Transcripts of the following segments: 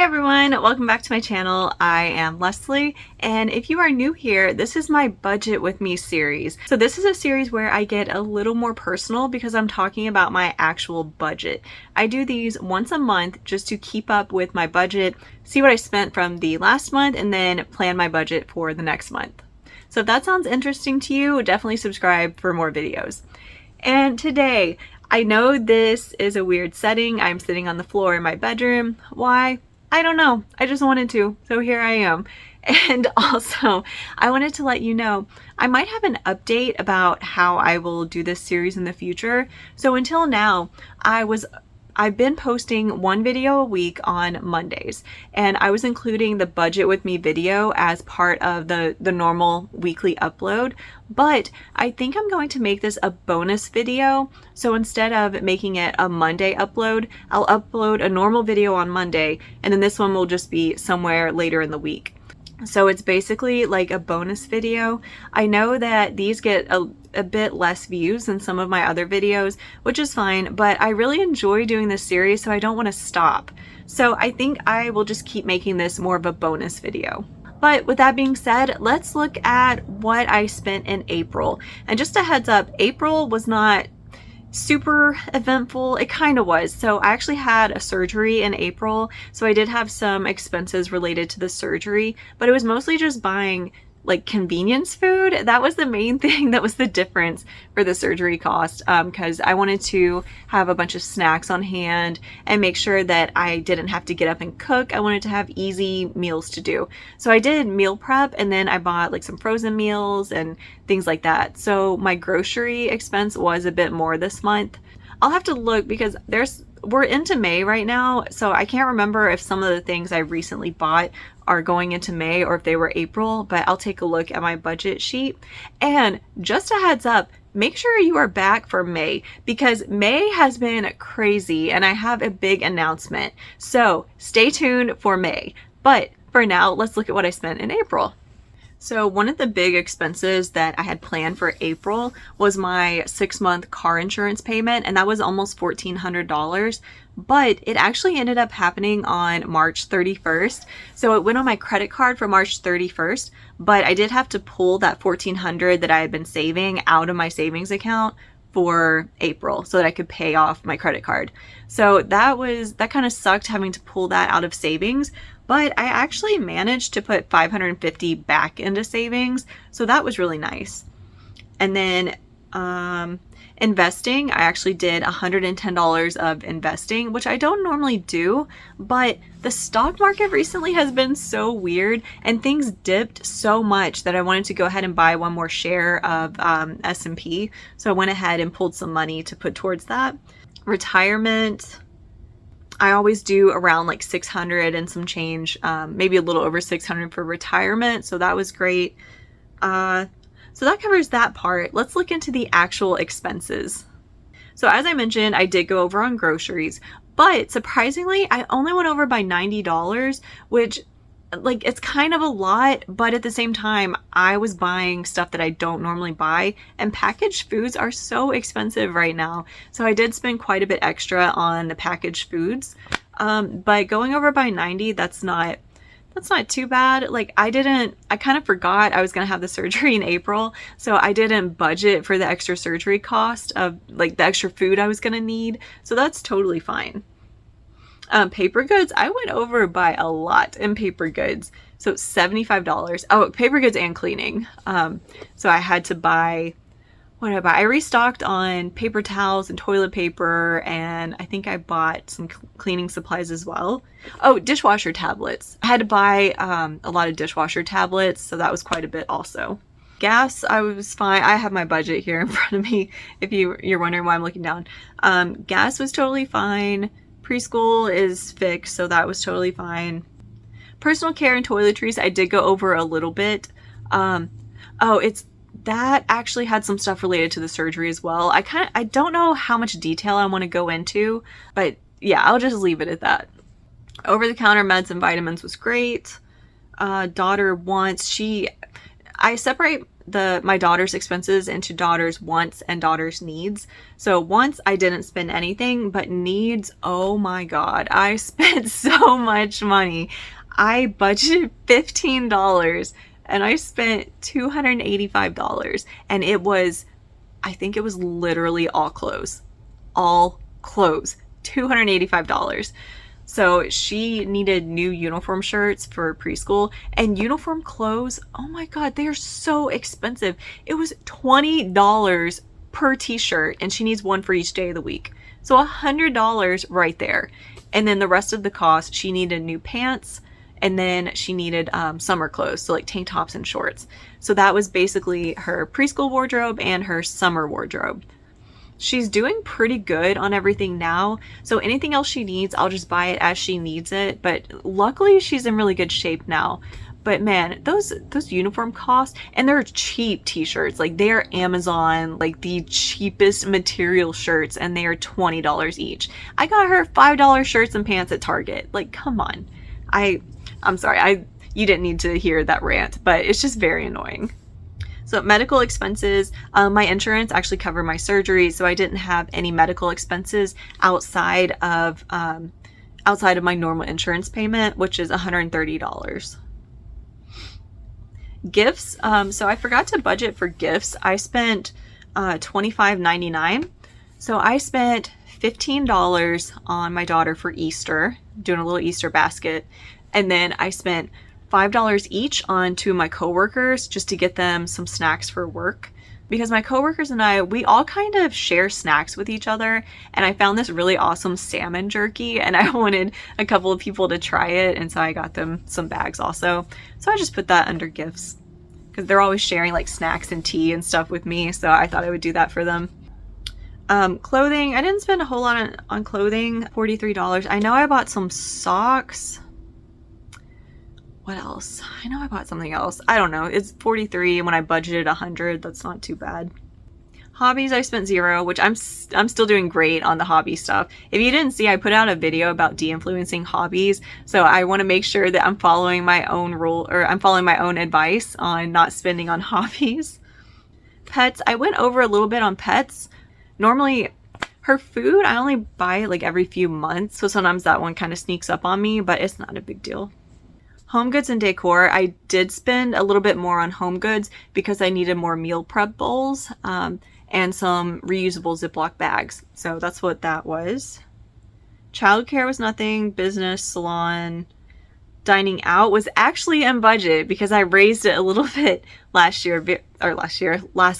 Hey everyone, welcome back to my channel. I am Leslie, and if you are new here, this is my Budget With Me series. So this is a series where I get a little more personal because I'm talking about my actual budget. I do these once a month just to keep up with my budget, see what I spent from the last month, and then plan my budget for the next month. So if that sounds interesting to you, definitely subscribe for more videos. And today, I know this is a weird setting. I'm sitting on the floor in my bedroom. Why? I don't know. I just wanted to, so here I am. And also, I wanted to let you know, I might have an update about how I will do this series in the future. So until now, I've been posting one video a week on Mondays, and I was including the Budget With Me video as part of the normal weekly upload, but I think I'm going to make this a bonus video. So instead of making it a Monday upload, I'll upload a normal video on Monday, and then this one will just be somewhere later in the week. So it's basically like a bonus video. I know that these get a bit less views than some of my other videos, which is fine, but I really enjoy doing this series, so I don't want to stop. So I think I will just keep making this more of a bonus video. But with that being said, let's look at what I spent in April. And just a heads up, April was not super eventful. It kind of was. So I actually had a surgery in April, so I did have some expenses related to the surgery, but it was mostly just buying like convenience food. That was the main thing that was the difference for the surgery cost, because I wanted to have a bunch of snacks on hand and make sure that I didn't have to get up and cook. I wanted to have easy meals to do. So I did meal prep, and then I bought like some frozen meals and things like that. So my grocery expense was a bit more this month. I'll have to look because we're into May right now, so I can't remember if some of the things I recently bought are going into May or if they were April, but I'll take a look at my budget sheet. And just a heads up, make sure you are back for May because May has been crazy and I have a big announcement. So stay tuned for May. But for now, let's look at what I spent in April. So one of the big expenses that I had planned for April was my 6-month car insurance payment, and that was almost $1,400, but it actually ended up happening on March 31st. So it went on my credit card for March 31st, but I did have to pull that $1,400 that I had been saving out of my savings account for April so that I could pay off my credit card. So that kind of sucked having to pull that out of savings, but I actually managed to put $550 back into savings, so that was really nice. And then investing, I actually did $110 of investing, which I don't normally do, but the stock market recently has been so weird and things dipped so much that I wanted to go ahead and buy one more share of S&P. So I went ahead and pulled some money to put towards that. Retirement, I always do around like 600 and some change, maybe a little over 600 for retirement. So that was great. So that covers that part. Let's look into the actual expenses. So as I mentioned, I did go over on groceries, but surprisingly, I only went over by $90, which like it's kind of a lot, but at the same time, I was buying stuff that I don't normally buy, and packaged foods are so expensive right now. So I did spend quite a bit extra on the packaged foods. But going over by 90, that's not too bad. Like I kind of forgot I was going to have the surgery in April, so I didn't budget for the extra surgery cost of like the extra food I was going to need. So that's totally fine. Paper goods, I went over by a lot in paper goods. So $75. Oh, paper goods and cleaning. So I had to buy, what did I buy? I restocked on paper towels and toilet paper, and I think I bought some cleaning supplies as well. Oh, dishwasher tablets. I had to buy a lot of dishwasher tablets, so that was quite a bit also. Gas, I was fine. I have my budget here in front of me if you're wondering why I'm looking down. Gas was totally fine. Preschool is fixed, so that was totally fine. Personal care and toiletries, I did go over a little bit. That actually had some stuff related to the surgery as well. I don't know how much detail I want to go into, but yeah, I'll just leave it at that. Over-the-counter meds and vitamins was great. Daughter wants, I separate my daughter's expenses into daughter's wants and daughter's needs. So wants, I didn't spend anything, but needs, oh my God, I spent so much money. I budgeted $15 and I spent $285, and I think it was literally all clothes, $285. So she needed new uniform shirts for preschool, and uniform clothes, oh my God, they are so expensive. It was $20 per t-shirt, and she needs one for each day of the week. So $100 right there. And then the rest of the cost, she needed new pants, and then she needed summer clothes, so like tank tops and shorts. So that was basically her preschool wardrobe and her summer wardrobe. She's doing pretty good on everything now, so anything else she needs, I'll just buy it as she needs it. But luckily, she's in really good shape now. But man, those uniform costs, and they're cheap t-shirts. Like, they are Amazon, like the cheapest material shirts, and they are $20 each. I got her $5 shirts and pants at Target. Like, come on. I'm sorry, you didn't need to hear that rant, but it's just very annoying. So medical expenses, my insurance actually covered my surgery, so I didn't have any medical expenses outside of my normal insurance payment, which is $130. Gifts, so I forgot to budget for gifts. I spent $25.99. So I spent $15 on my daughter for Easter, doing a little Easter basket, and then I spent $5 each on two of my coworkers just to get them some snacks for work, because my coworkers and we all kind of share snacks with each other, and I found this really awesome salmon jerky and I wanted a couple of people to try it, and so I got them some bags also. So I just put that under gifts because they're always sharing like snacks and tea and stuff with me, so I thought I would do that for them. Clothing, I didn't spend a whole lot on clothing, $43. I know I bought some socks. What else? I know I bought something else. I don't know. It's $43, and when I budgeted $100, that's not too bad. Hobbies, I spent $0, which I'm still doing great on the hobby stuff. If you didn't see, I put out a video about de-influencing hobbies, so I want to make sure that I'm following my own rule, or I'm following my own advice on not spending on hobbies. Pets, I went over a little bit on pets. Normally, her food, I only buy it like every few months, so sometimes that one kind of sneaks up on me, but it's not a big deal. Home goods and decor, I did spend a little bit more on home goods because I needed more meal prep bowls and some reusable Ziploc bags. So that's what that was. Childcare was nothing. Business, salon, dining out was actually in budget because I raised it a little bit last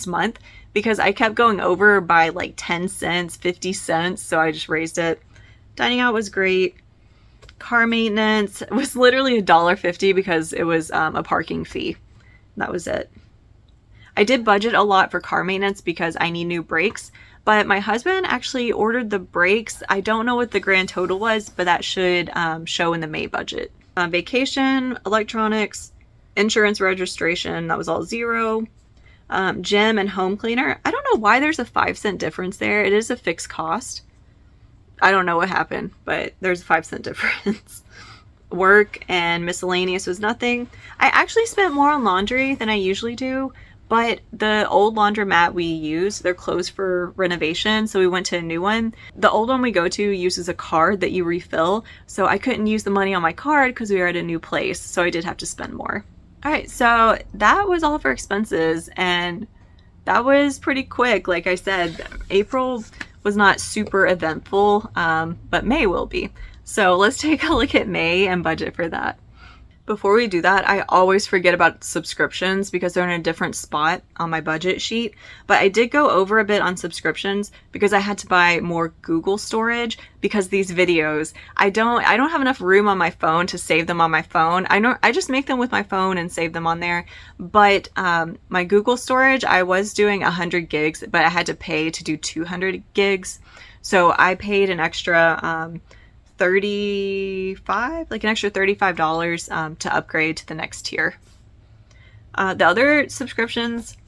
month, because I kept going over by like 10 cents, 50 cents. So I just raised it. Dining out was great. Car maintenance was literally $1.50 because it was a parking fee. That was it. I did budget a lot for car maintenance because I need new brakes, but my husband actually ordered the brakes. I don't know what the grand total was, but that should show in the May budget. Vacation, electronics, insurance registration, that was all $0. Gym and home cleaner. I don't know why there's a 5-cent difference there. It is a fixed cost. I don't know what happened, but there's a 5-cent difference. Work and miscellaneous was nothing. I actually spent more on laundry than I usually do, but the old laundromat we use, they're closed for renovation, so we went to a new one. The old one we go to uses a card that you refill, so I couldn't use the money on my card because we were at a new place, so I did have to spend more. All right, so that was all for expenses, and that was pretty quick. Like I said, April was not super eventful, but May will be. So let's take a look at May and budget for that. Before we do that, I always forget about subscriptions because they're in a different spot on my budget sheet. But I did go over a bit on subscriptions because I had to buy more Google storage because these videos, I don't have enough room on my phone to save them on my phone. I just make them with my phone and save them on there. But my Google storage, I was doing 100 gigs, but I had to pay to do 200 gigs. So I paid an extra $35 to upgrade to the next tier. The other subscriptions,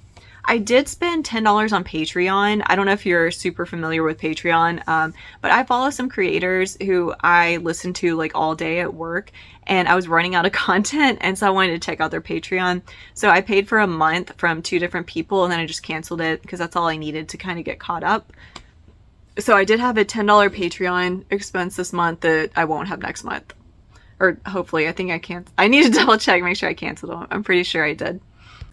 I did spend $10 on Patreon. I don't know if you're super familiar with Patreon, but I follow some creators who I listen to like all day at work, and I was running out of content, and so I wanted to check out their Patreon. So I paid for a month from 2 different people, and then I just canceled it because that's all I needed to kind of get caught up. So I did have a $10 Patreon expense this month that I won't have next month. Or hopefully. I think I can't. I need to double check, make sure I canceled them. I'm pretty sure I did.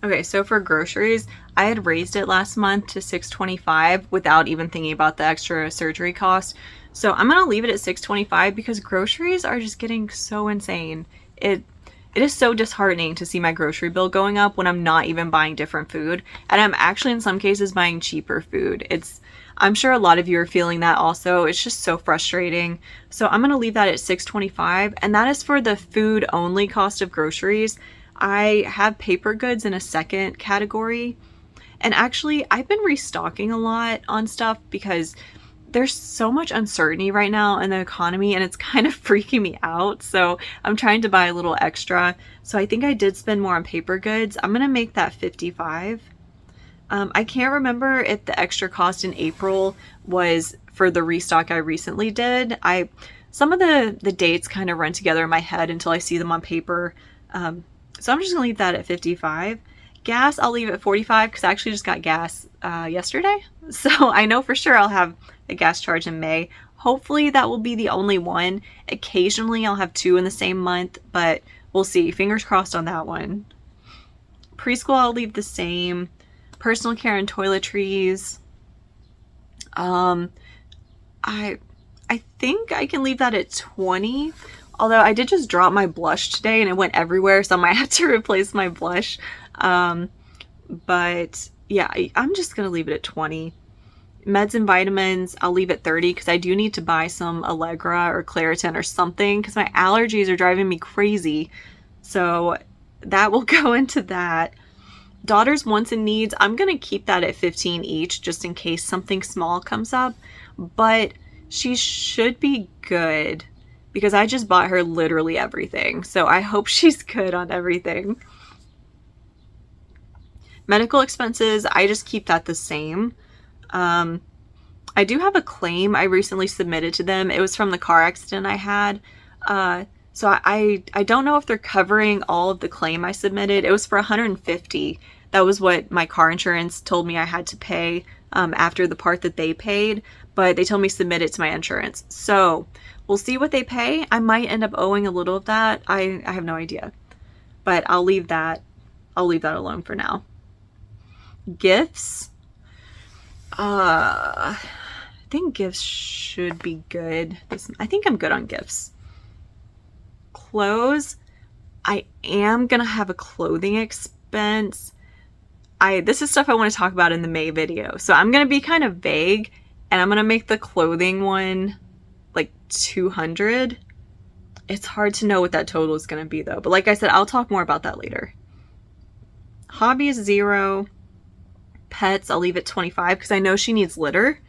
Okay, so for groceries, I had raised it last month to $6.25 without even thinking about the extra surgery cost. So I'm gonna leave it at $6.25 because groceries are just getting so insane. It is so disheartening to see my grocery bill going up when I'm not even buying different food, and I'm actually in some cases buying cheaper food. I'm sure a lot of you are feeling that also. It's just so frustrating. So I'm gonna leave that at $6.25, and that is for the food only cost of groceries. I have paper goods in a second category. And actually, I've been restocking a lot on stuff because there's so much uncertainty right now in the economy, and it's kind of freaking me out. So I'm trying to buy a little extra. So I think I did spend more on paper goods. I'm going to make that $55. I can't remember if the extra cost in April was for the restock I recently did. Some of the dates kind of run together in my head until I see them on paper. So I'm just gonna leave that at $55. Gas, I'll leave at $45 because I actually just got gas yesterday. So I know for sure I'll have a gas charge in May. Hopefully that will be the only one. Occasionally I'll have 2 in the same month, but we'll see. Fingers crossed on that one. Preschool, I'll leave the same. Personal care and toiletries. I think I can leave that at $20. Although I did just drop my blush today and it went everywhere, so I might have to replace my blush. But yeah, I'm just going to leave it at $20. Meds and vitamins, I'll leave at $30 because I do need to buy some Allegra or Claritin or something because my allergies are driving me crazy. So that will go into that. Daughter's wants and needs, I'm going to keep that at $15 each just in case something small comes up. But she should be good, because I just bought her literally everything. So I hope she's good on everything. Medical expenses, I just keep that the same. I do have a claim I recently submitted to them. It was from the car accident I had. So I don't know if they're covering all of the claim I submitted. It was for $150. That was what my car insurance told me I had to pay after the part that they paid. But they told me submit it to my insurance. So we'll see what they pay. I might end up owing a little of that. I have no idea. But I'll leave that alone for now. Gifts. I think gifts should be good. I think I'm good on gifts. Clothes. I am gonna have a clothing expense. This is stuff I want to talk about in the May video. So I'm gonna be kind of vague, and I'm gonna make the clothing one like $200. It's hard to know what that total is going to be though. But like I said, I'll talk more about that later. Hobby is $0. Pets, I'll leave it $25 because I know she needs litter.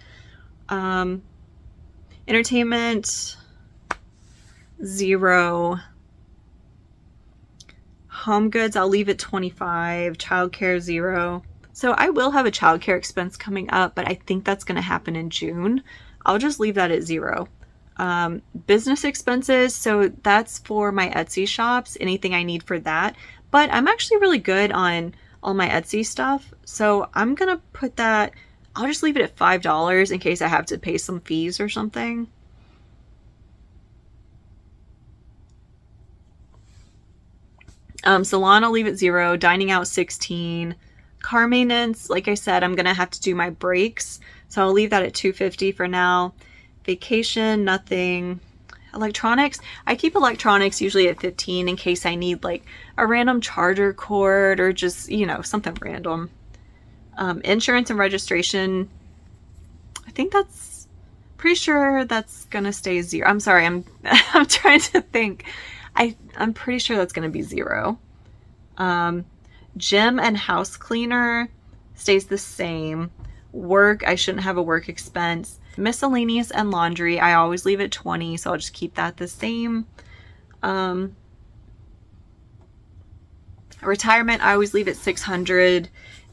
Entertainment, $0. Home goods, I'll leave it $25. Childcare, $0. So I will have a childcare expense coming up, but I think that's going to happen in June. I'll just leave that at $0. Business expenses, so that's for my Etsy shops, anything I need for that. But I'm actually really good on all my Etsy stuff, so I'm gonna put that, I'll just leave it at $5 in case I have to pay some fees or something. Salon, I'll leave it $0. Dining out, $16. Car maintenance, like I said, I'm gonna have to do my brakes, so I'll leave that at $250 for now. Vacation, nothing. Electronics, I keep electronics usually at $15 in case I need like a random charger cord or just, something random. Insurance and registration, I think that's, pretty sure that's gonna stay $0. I'm sorry, I'm trying to think. I'm pretty sure that's gonna be $0. Gym and house cleaner stays the same. Work, I shouldn't have a work expense. Miscellaneous and laundry, I always leave it $20, so I'll just keep that the same. Retirement, I always leave it $600.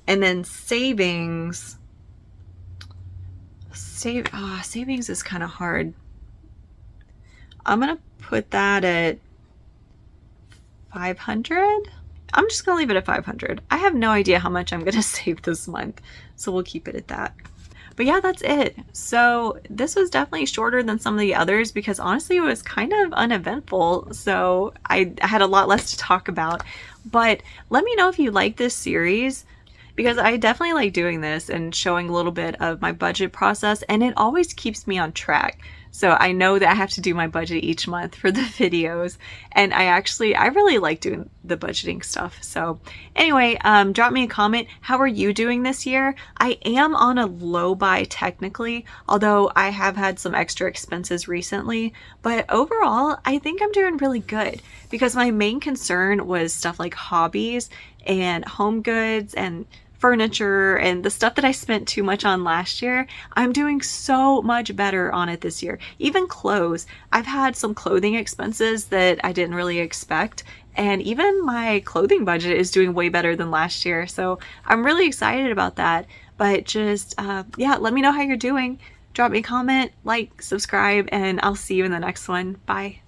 And then savings, savings is kind of hard. I'm gonna put that at 500. I'm just gonna leave it at 500. I have no idea how much I'm gonna save this month, so we'll keep it at that. But yeah, that's it. So this was definitely shorter than some of the others because honestly it was kind of uneventful, so I had a lot less to talk about. But let me know if you like this series, because I definitely like doing this and showing a little bit of my budget process, and it always keeps me on track. So I know that I have to do my budget each month for the videos, and I really like doing the budgeting stuff. So anyway, drop me a comment. How are you doing this year? I am on a low buy technically, although I have had some extra expenses recently, but overall, I think I'm doing really good because my main concern was stuff like hobbies and home goods and furniture and the stuff that I spent too much on last year. I'm doing so much better on it this year. Even clothes. I've had some clothing expenses that I didn't really expect, and even my clothing budget is doing way better than last year. So I'm really excited about that. But just, yeah, let me know how you're doing. Drop me a comment, like, subscribe, and I'll see you in the next one. Bye.